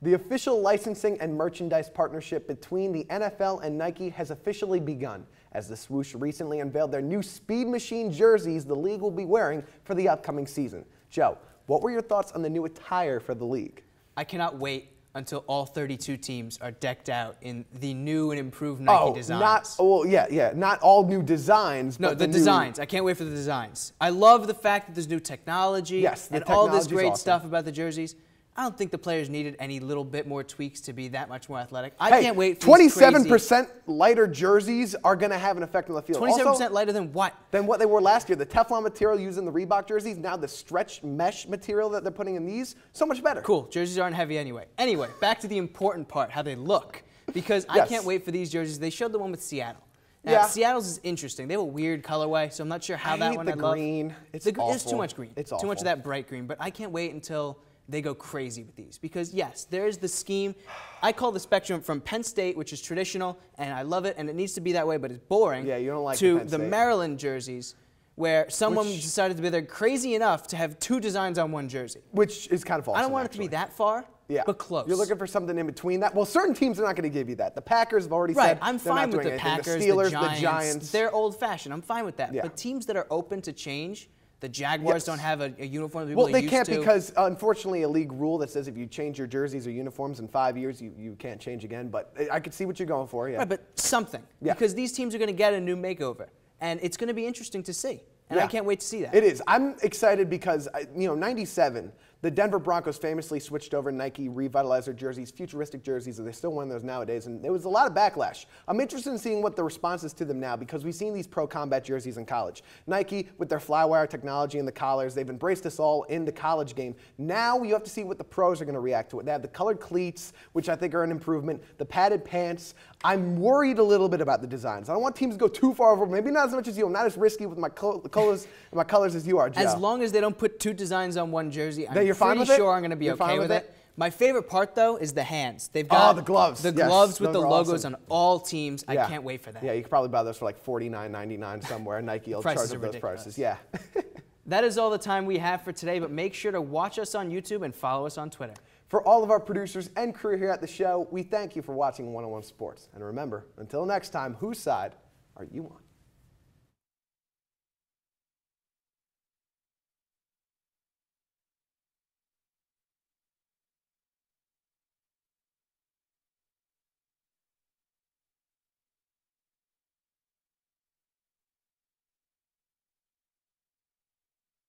The official licensing and merchandise partnership between the NFL and Nike has officially begun, as the swoosh recently unveiled their new Speed Machine jerseys the league will be wearing for the upcoming season. Joe, what were your thoughts on the new attire for the league? I cannot wait until all 32 teams are decked out in the new and improved Nike designs. Not all new designs. No, but the designs. I can't wait for the designs. I love the fact that there's new technology and all this great stuff about the jerseys. I don't think the players needed any little bit more tweaks to be that much more athletic. I can't wait for 27% lighter jerseys are going to have an effect on the field. 27% lighter than what? Than what they were last year. The Teflon material used in the Reebok jerseys, now the stretch mesh material that they're putting in these, so much better. Cool. Jerseys aren't heavy anyway. Anyway, back to the important part, how they look. Because I can't wait for these jerseys. They showed the one with Seattle. Now, Seattle's is interesting. They have a weird colorway, so I'm not sure how that one I love. Green. It's too much green. It's awful. Too much of that bright green. But I can't wait until they go crazy with these, because yes, there's the scheme. I call the spectrum from Penn State, which is traditional, and I love it, and it needs to be that way, but it's boring. Yeah, you don't like to the Maryland jerseys, where someone decided to be there crazy enough to have two designs on one jersey, which is kind of awesome. I don't want it to be that far, but close. You're looking for something in between that. Well, certain teams are not going to give you that. The Packers have already said I'm fine with the Packers, the Steelers, the Giants. They're old-fashioned. I'm fine with that. But teams that are open to change. The Jaguars don't have a uniform that people they can't used to. because, unfortunately, a league rule that says if you change your jerseys or uniforms in 5 years, you can't change again. But I could see what you're going for, Right, but something. Because these teams are going to get a new makeover. And it's going to be interesting to see. And I can't wait to see that. It is. I'm excited because, 97, the Denver Broncos famously switched over Nike revitalized jerseys, futuristic jerseys, and they're still wearing those nowadays. And there was a lot of backlash. I'm interested in seeing what the response is to them now because we've seen these pro combat jerseys in college. Nike, with their flywire technology and the collars, they've embraced us all in the college game. Now you have to see what the pros are going to react to it. They have the colored cleats, which I think are an improvement, the padded pants. I'm worried a little bit about the designs. I don't want teams to go too far over, maybe not as much as you. I'm not as risky with my colors as you are, Joe. As long as they don't put two designs on one jersey, I'm you're fine pretty with sure I'm going to be okay with it. My favorite part, though, is the hands. They've got the gloves. The gloves with the logos on all teams. I can't wait for that. Yeah, you could probably buy those for like $49.99 somewhere. Nike will charge up those prices. Yeah. That is all the time we have for today, but make sure to watch us on YouTube and follow us on Twitter. For all of our producers and crew here at the show, we thank you for watching 101 Sports. And remember, until next time, whose side are you on?